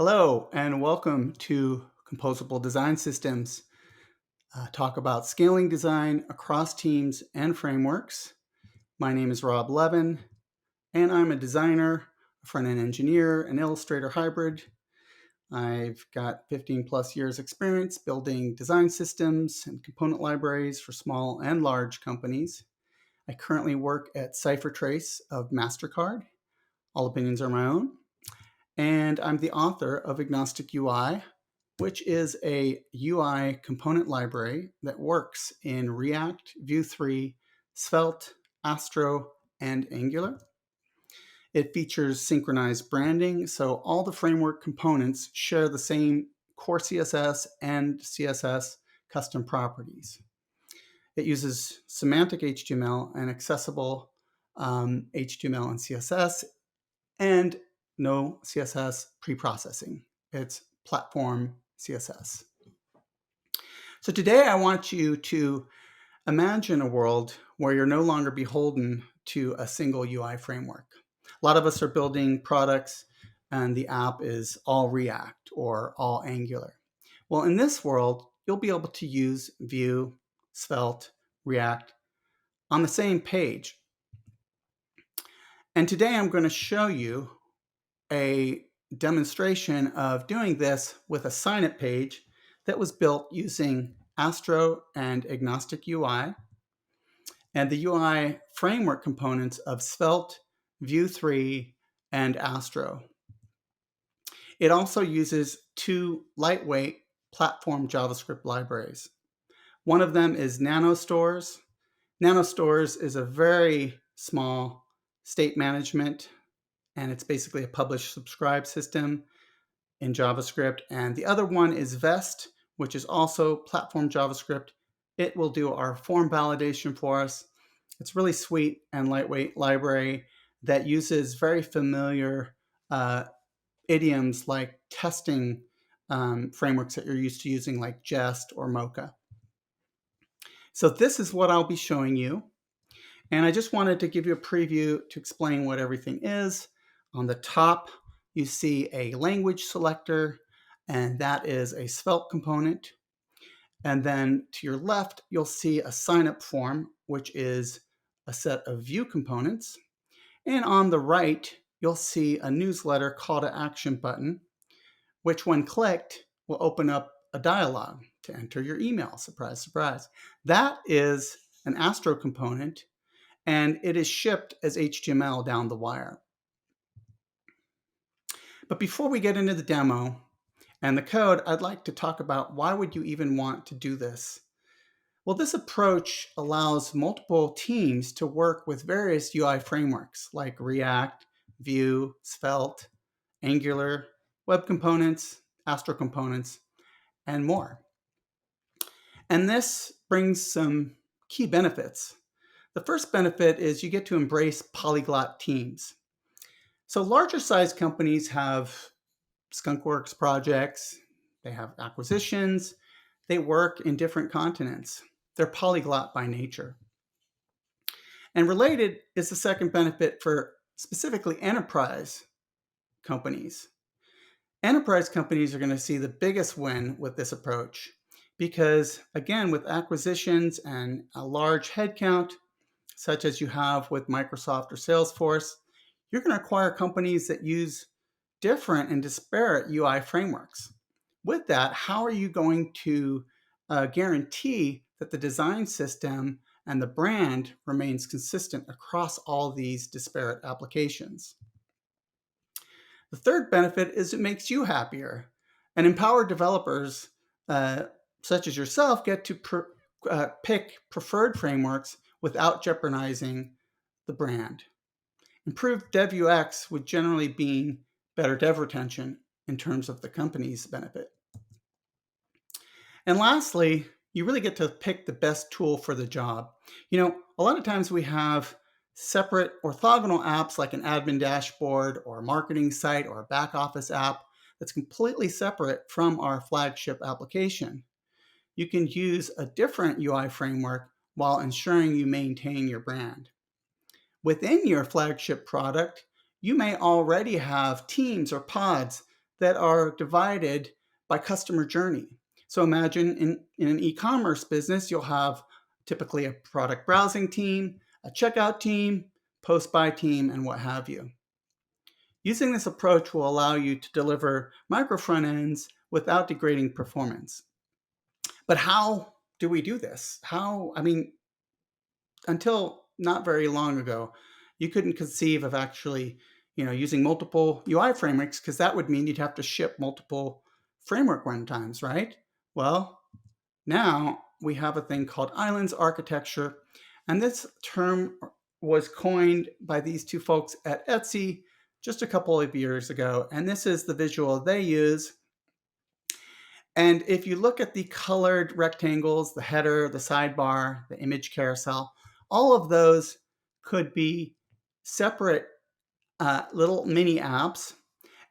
Hello and welcome to Composable Design Systems. Talk about scaling design across teams and frameworks. My name is Rob Levin, and I'm a designer, a front-end engineer, an illustrator hybrid. I've got 15 plus years experience building design systems and component libraries for small and large companies. I currently work at CipherTrace of MasterCard. All opinions are my own. And I'm the author of Agnostic UI, which is a UI component library that works in React, Vue 3, Svelte, Astro, and Angular. It features synchronized branding, so all the framework components share the same core CSS and CSS custom properties. It uses semantic HTML and accessible HTML and CSS, and no CSS pre-processing. It's platform CSS. So today I want you to imagine a world where you're no longer beholden to a single UI framework. A lot of us are building products and the app is all React or all Angular. Well, in this world, you'll be able to use Vue, Svelte, React on the same page. And today I'm going to show you a demonstration of doing this with a signup page that was built using Astro and AgnosticUI and the UI framework components of Svelte, Vue 3, and Astro. It also uses two lightweight platform JavaScript libraries. One of them is nanostores. Nanostores is a very small state management, and it's basically a publish subscribe system in JavaScript. And the other one is Vest, which is also platform JavaScript. It will do our form validation for us. It's really sweet and lightweight library that uses very familiar idioms like testing frameworks that you're used to using, like Jest or Mocha. So this is what I'll be showing you. And I just wanted to give you a preview to explain what everything is. On the top, you see a language selector, and that is a Svelte component. And then to your left, you'll see a sign-up form, which is a set of Vue components. And on the right, you'll see a newsletter call to action button, which when clicked will open up a dialog to enter your email. Surprise, surprise. That is an Astro component, and it is shipped as HTML down the wire. But before we get into the demo and the code, I'd like to talk about why would you even want to do this? Well, this approach allows multiple teams to work with various UI frameworks like React, Vue, Svelte, Angular, web components, Astro components, and more. And this brings some key benefits. The first benefit is you get to embrace polyglot teams. So larger size companies have skunkworks projects, they have acquisitions, they work in different continents. They're polyglot by nature. And related is the second benefit for specifically enterprise companies. Enterprise companies are going to see the biggest win with this approach because, again, with acquisitions and a large headcount, such as you have with Microsoft or Salesforce, you're going to acquire companies that use different and disparate UI frameworks. With that, how are you going to guarantee that the design system and the brand remains consistent across all these disparate applications? The third benefit is it makes you happier, and empowered developers such as yourself get to pick preferred frameworks without jeopardizing the brand. Improved dev UX would generally mean better dev retention in terms of the company's benefit. And lastly, you really get to pick the best tool for the job. A lot of times we have separate orthogonal apps like an admin dashboard or a marketing site or a back office app that's completely separate from our flagship application. You can use a different UI framework while ensuring you maintain your brand. Within your flagship product, you may already have teams or pods that are divided by customer journey. So imagine in an e-commerce business, you'll have typically a product browsing team, a checkout team, post-buy team, and what have you. Using this approach will allow you to deliver micro front ends without degrading performance. But how do we do this? Until not very long ago, you couldn't conceive of actually, using multiple UI frameworks, because that would mean you'd have to ship multiple framework runtimes, right? Well, now we have a thing called islands architecture, and this term was coined by these two folks at Etsy just a couple of years ago, and this is the visual they use. And if you look at the colored rectangles, the header, the sidebar, the image carousel, all of those could be separate little mini apps,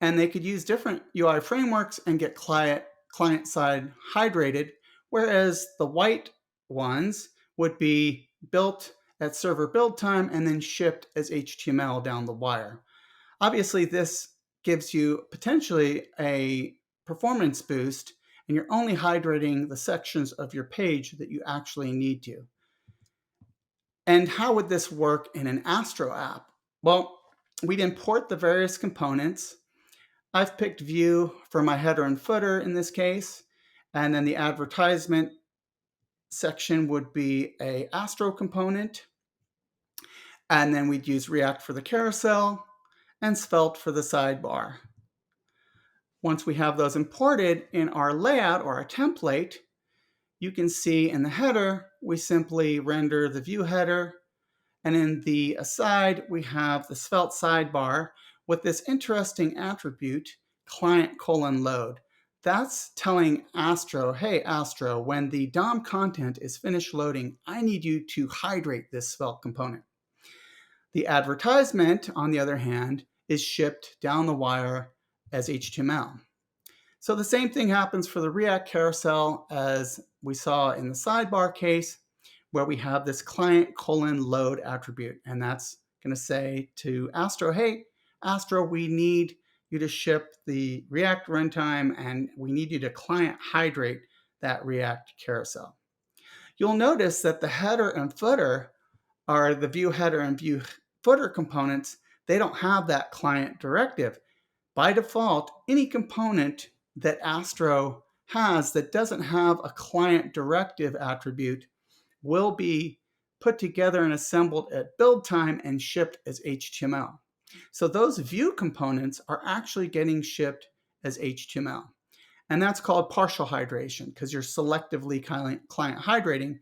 and they could use different UI frameworks and get client-side hydrated, whereas the white ones would be built at server build time and then shipped as HTML down the wire. Obviously, this gives you potentially a performance boost, and you're only hydrating the sections of your page that you actually need to. And how would this work in an Astro app? Well, we'd import the various components. I've picked view for my header and footer in this case, and then the advertisement section would be a Astro component, and then we'd use React for the carousel and Svelte for the sidebar. Once we have those imported in our layout or our template, you can see in the header, we simply render the view header, and in the aside, we have the Svelte sidebar with this interesting attribute, client::load. That's telling Astro, hey Astro, when the DOM content is finished loading, I need you to hydrate this Svelte component. The advertisement, on the other hand, is shipped down the wire as HTML. So the same thing happens for the React carousel as we saw in the sidebar case, where we have this client::load attribute. And that's going to say to Astro, hey, Astro, we need you to ship the React runtime, and we need you to client hydrate that React carousel. You'll notice that the header and footer are the view header and view footer components. They don't have that client directive. By default, any component that Astro has that doesn't have a client directive attribute will be put together and assembled at build time and shipped as HTML. So those view components are actually getting shipped as HTML. And that's called partial hydration, because you're selectively client hydrating.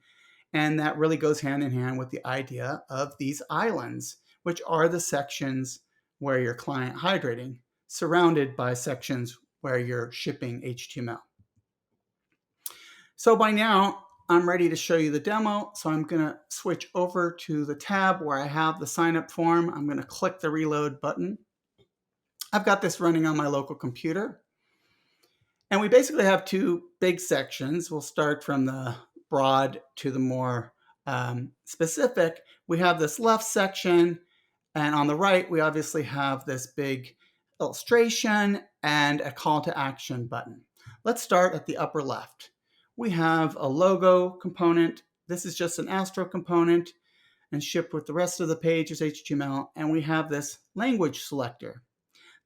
And that really goes hand in hand with the idea of these islands, which are the sections where you're client hydrating, surrounded by sections where you're shipping HTML. So by now, I'm ready to show you the demo. So I'm going to switch over to the tab where I have the sign up form. I'm going to click the reload button. I've got this running on my local computer. And we basically have two big sections. We'll start from the broad to the more specific. We have this left section, and on the right, we obviously have this big illustration and a call to action button. Let's start at the upper left. We have a logo component. This is just an Astro component and shipped with the rest of the page as HTML. And we have this language selector.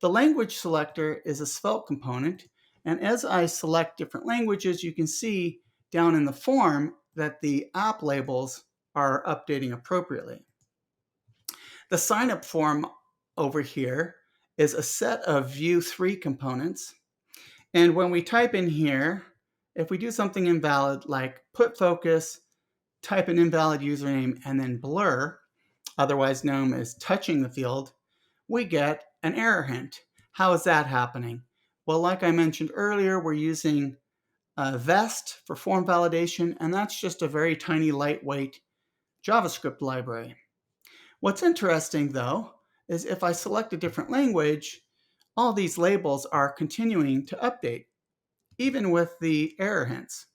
The language selector is a Svelte component. And as I select different languages, you can see down in the form that the app labels are updating appropriately. The signup form over here is a set of Vue 3 components. And when we type in here, if we do something invalid like put focus, type an invalid username, and then blur, otherwise known as touching the field, we get an error hint. How is that happening? Well, like I mentioned earlier, we're using Vest for form validation, and that's just a very tiny, lightweight JavaScript library. What's interesting, though, is if I select a different language, all these labels are continuing to update, even with the error hints.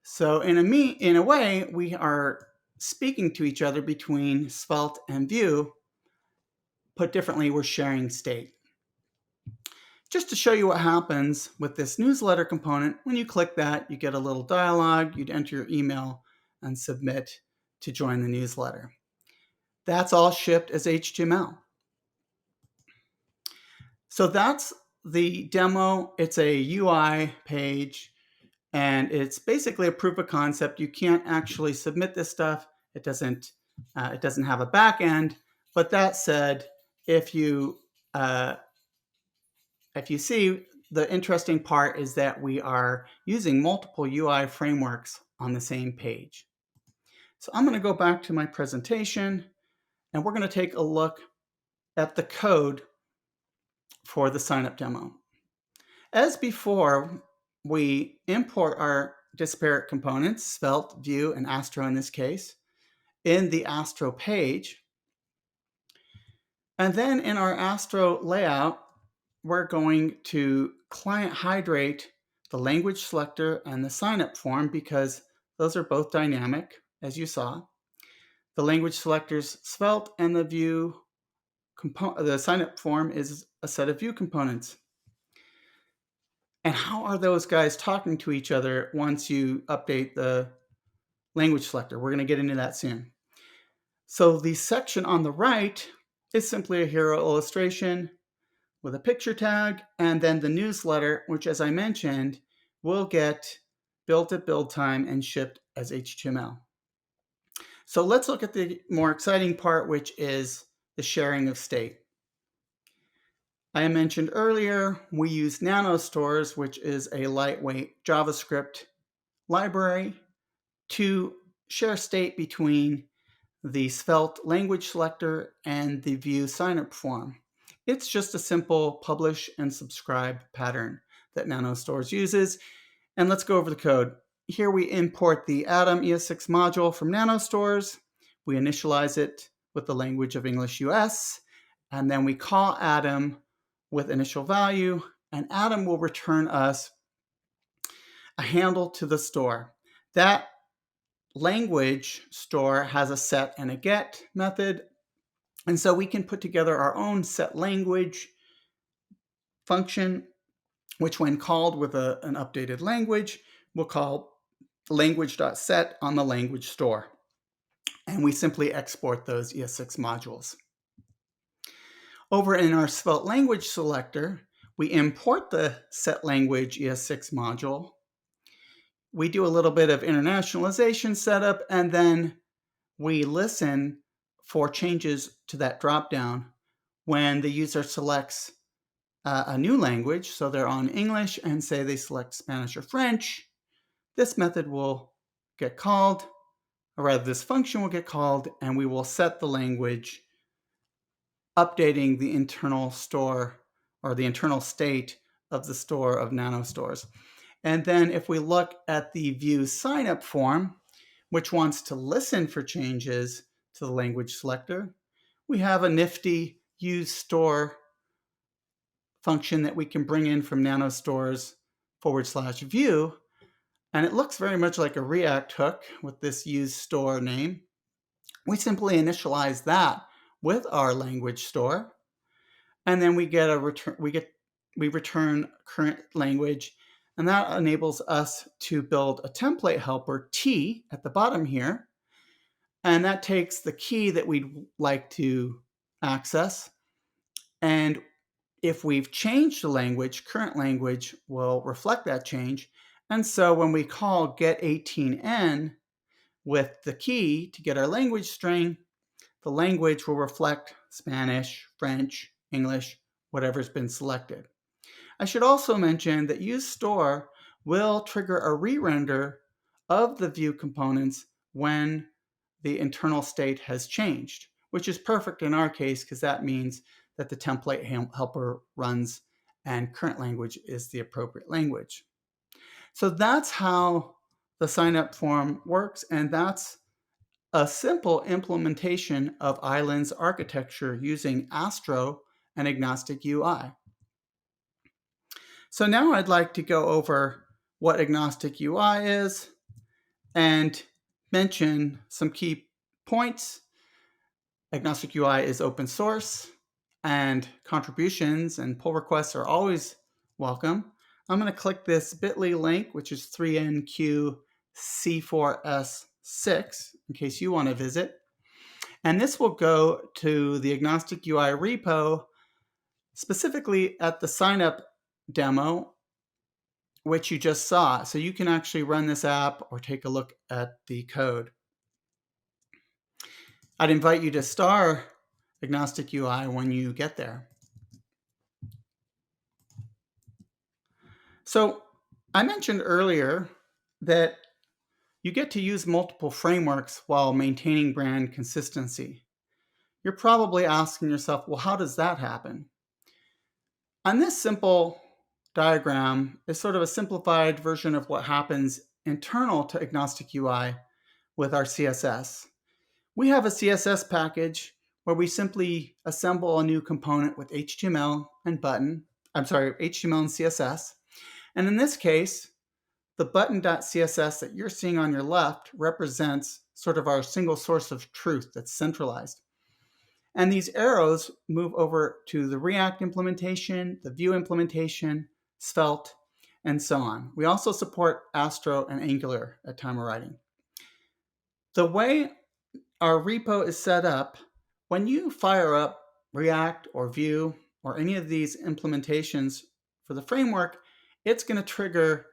So in a way, we are speaking to each other between Svelte and Vue. Put differently, we're sharing state. Just to show you what happens with this newsletter component, when you click that, you get a little dialog, you'd enter your email and submit to join the newsletter. That's all shipped as HTML. So that's the demo. It's a UI page, and it's basically a proof of concept. You can't actually submit this stuff. It doesn't have a back end. But that said, if you see, the interesting part is that we are using multiple UI frameworks on the same page. So I'm going to go back to my presentation, and we're going to take a look at the code for the signup demo. As before, we import our disparate components, Svelte, Vue, and Astro in this case, in the Astro page. And then in our Astro layout, we're going to client hydrate the language selector and the signup form because those are both dynamic, as you saw. The language selector's Svelte, and the signup form is a set of Vue components. And how are those guys talking to each other once you update the language selector? We're going to get into that soon. So the section on the right is simply a hero illustration with a picture tag, and then the newsletter, which, as I mentioned, will get built at build time and shipped as HTML. So let's look at the more exciting part, which is the sharing of state. I mentioned earlier, we use nanostores, which is a lightweight JavaScript library, to share state between the Svelte language selector and the Vue signup form. It's just a simple publish and subscribe pattern that nanostores uses. And let's go over the code. Here we import the Atom ES6 module from nanostores. We initialize it with the language of English US, and then we call Atom with initial value, and Atom will return us a handle to the store. That language store has a set and a get method, and so we can put together our own set language function, which when called with an updated language, we'll call language.set on the language store. And we simply export those ES6 modules. Over in our Svelte language selector, we import the set language ES6 module. We do a little bit of internationalization setup, and then we listen for changes to that dropdown when the user selects a new language. So they're on English and say they select Spanish or French. This method will get called, or rather this function will get called, and we will set the language, updating the internal store or the internal state of the store of nanostores. And then if we look at the Vue signup form, which wants to listen for changes to the language selector, we have a nifty use store function that we can bring in from nanostores/Vue. And it looks very much like a React hook with this use store name. We simply initialize that with our language store, and then we get a return. We return current language, and that enables us to build a template helper T at the bottom here, and that takes the key that we'd like to access, and if we've changed the language, current language will reflect that change. And so when we call get18n with the key to get our language string, the language will reflect Spanish, French, English, whatever's been selected. I should also mention that useStore will trigger a re-render of the Vue components when the internal state has changed, which is perfect in our case because that means that the template helper runs and current language is the appropriate language. So that's how the signup form works, and that's a simple implementation of Island's architecture using Astro and AgnosticUI. So now I'd like to go over what Agnostic UI is and mention some key points. Agnostic UI is open source, and contributions and pull requests are always Welcome. I'm going to click this bit.ly link, which is 3NQC4S6, in case you want to visit. And this will go to the Agnostic UI repo, specifically at the Signup demo, which you just saw. So you can actually run this app or take a look at the code. I'd invite you to star Agnostic UI when you get there. So I mentioned earlier that you get to use multiple frameworks while maintaining brand consistency. You're probably asking yourself, well, how does that happen? On this simple diagram is sort of a simplified version of what happens internal to Agnostic UI with our CSS. We have a CSS package where we simply assemble a new component with HTML and HTML and CSS. And in this case, the button.css that you're seeing on your left represents sort of our single source of truth that's centralized. And these arrows move over to the React implementation, the Vue implementation, Svelte, and so on. We also support Astro and Angular at time of writing. The way our repo is set up, when you fire up React or Vue or any of these implementations for the framework, it's going to trigger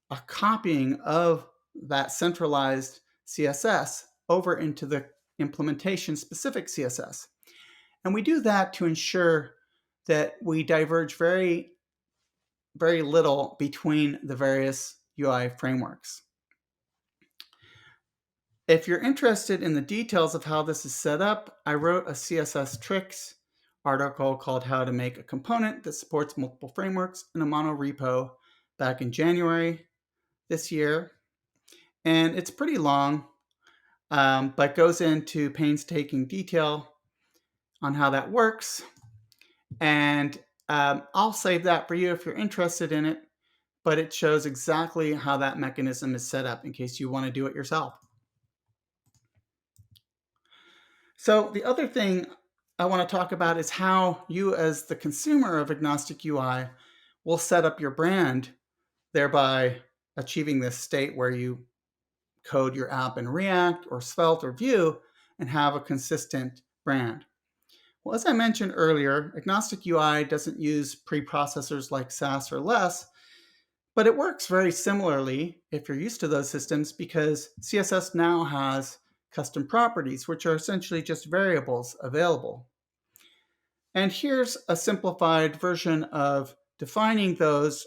a copying of that centralized CSS over into the implementation specific CSS. And we do that to ensure that we diverge very, very little between the various UI frameworks. If you're interested in the details of how this is set up, I wrote a CSS tricks article called How to Make a Component that Supports Multiple Frameworks in a Mono Repo back in January this year. And it's pretty long, but goes into painstaking detail on how that works. And I'll save that for you if you're interested in it, but it shows exactly how that mechanism is set up in case you want to do it yourself. So the other thing I want to talk about is how you as the consumer of Agnostic UI will set up your brand, thereby achieving this state where you code your app in React or Svelte or Vue and have a consistent brand. Well, as I mentioned earlier, Agnostic UI doesn't use preprocessors like Sass or Less, but it works very similarly if you're used to those systems because CSS now has custom properties, which are essentially just variables available. And here's a simplified version of defining those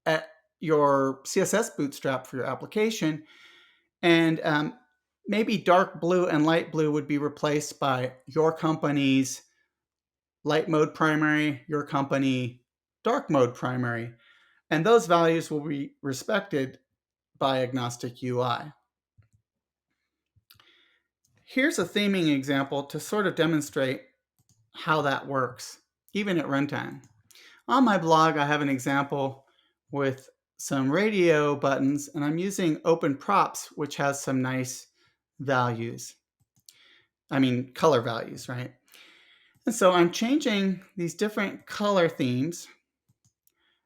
at your CSS bootstrap for your application. And maybe dark blue and light blue would be replaced by your company's light mode primary, your company dark mode primary. And those values will be respected by Agnostic UI. Here's a theming example to sort of demonstrate how that works, even at runtime. On my blog, I have an example with some radio buttons, and I'm using open props, which has some nice values. Color values, right? And so I'm changing these different color themes.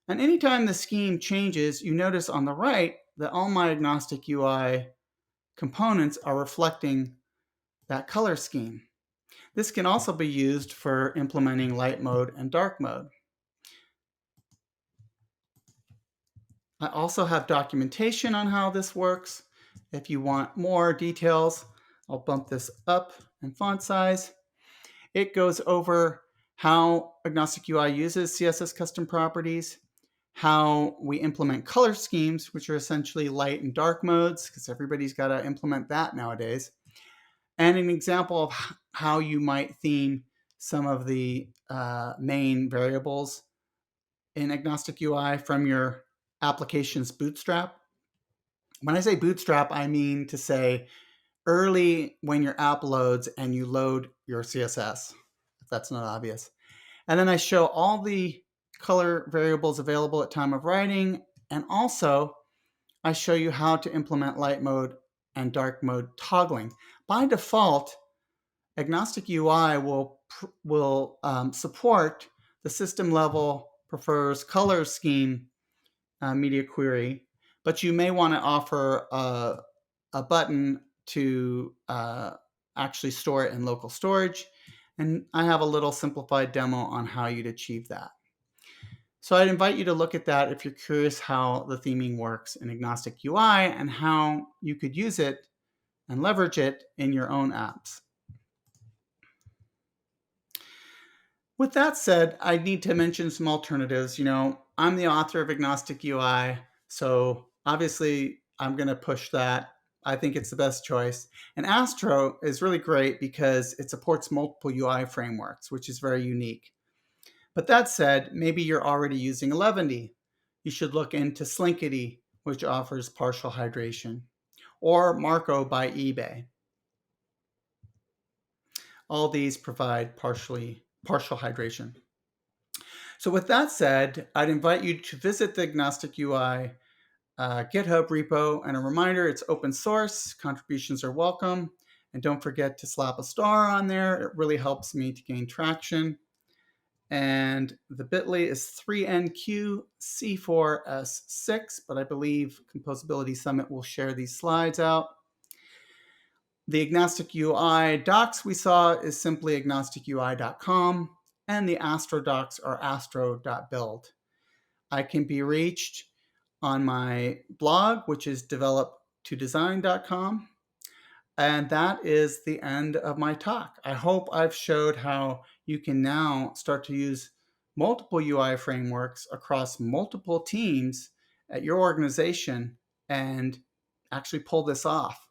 And anytime the scheme changes, you notice on the right that all my Agnostic UI components are reflecting that color scheme. This can also be used for implementing light mode and dark mode. I also have documentation on how this works. If you want more details, I'll bump this up in font size. It goes over how Agnostic UI uses CSS custom properties, how we implement color schemes, which are essentially light and dark modes, because everybody's got to implement that nowadays, and an example of how you might theme some of the main variables in Agnostic UI from your application's bootstrap. When I say bootstrap, I mean to say early when your app loads and you load your CSS, if that's not obvious. And then I show all the color variables available at time of writing, and also I show you how to implement light mode and dark mode toggling. By default, Agnostic UI will support the system level prefers color scheme media query, but you may want to offer a button to actually store it in local storage. And I have a little simplified demo on how you'd achieve that. So I'd invite you to look at that if you're curious how the theming works in Agnostic UI and how you could use it and leverage it in your own apps. With that said, I need to mention some alternatives. I'm the author of Agnostic UI, so obviously I'm going to push that. I think it's the best choice. And Astro is really great because it supports multiple UI frameworks, which is very unique. But that said, maybe you're already using Levin. You should look into Slinkity, which offers partial hydration, or Marco by eBay. All these provide partial hydration. So with that said, I'd invite you to visit the Agnostic UI GitHub repo, and a reminder, it's open source, contributions are welcome, and don't forget to slap a star on there. It really helps me to gain traction. And the bit.ly is 3NQC4S6, but I believe Composability Summit will share these slides out. The Agnostic UI docs we saw is simply agnosticui.com, and the Astro docs are astro.build. I can be reached on my blog, which is develop2design.com. And that is the end of my talk. I hope I've showed how you can now start to use multiple UI frameworks across multiple teams at your organization and actually pull this off.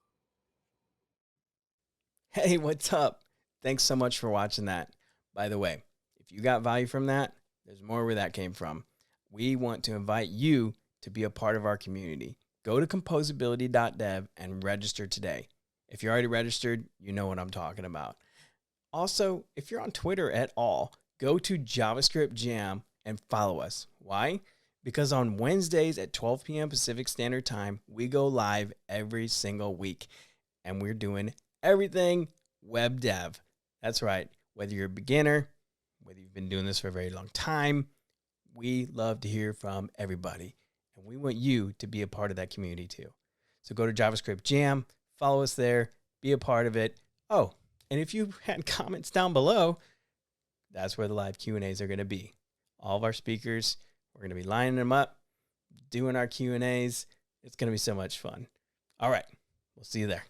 Hey, what's up? Thanks so much for watching that. By the way, if you got value from that, there's more where that came from. We want to invite you to be a part of our community. Go to composability.dev and register today. If you're already registered, you know what I'm talking about. Also, if you're on Twitter at all, go to JavaScript Jam and follow us. Why? Because on Wednesdays at 12 p.m. Pacific Standard Time, we go live every single week, and we're doing everything web dev. That's right. Whether you're a beginner, whether you've been doing this for a very long time, we love to hear from everybody. And we want you to be a part of that community too. So go to JavaScript Jam, follow us there, be a part of it. Oh, and if you had comments down below, that's where the live Q&As are going to be. All of our speakers, we're going to be lining them up, doing our Q&As. It's going to be so much fun. All right. We'll see you there.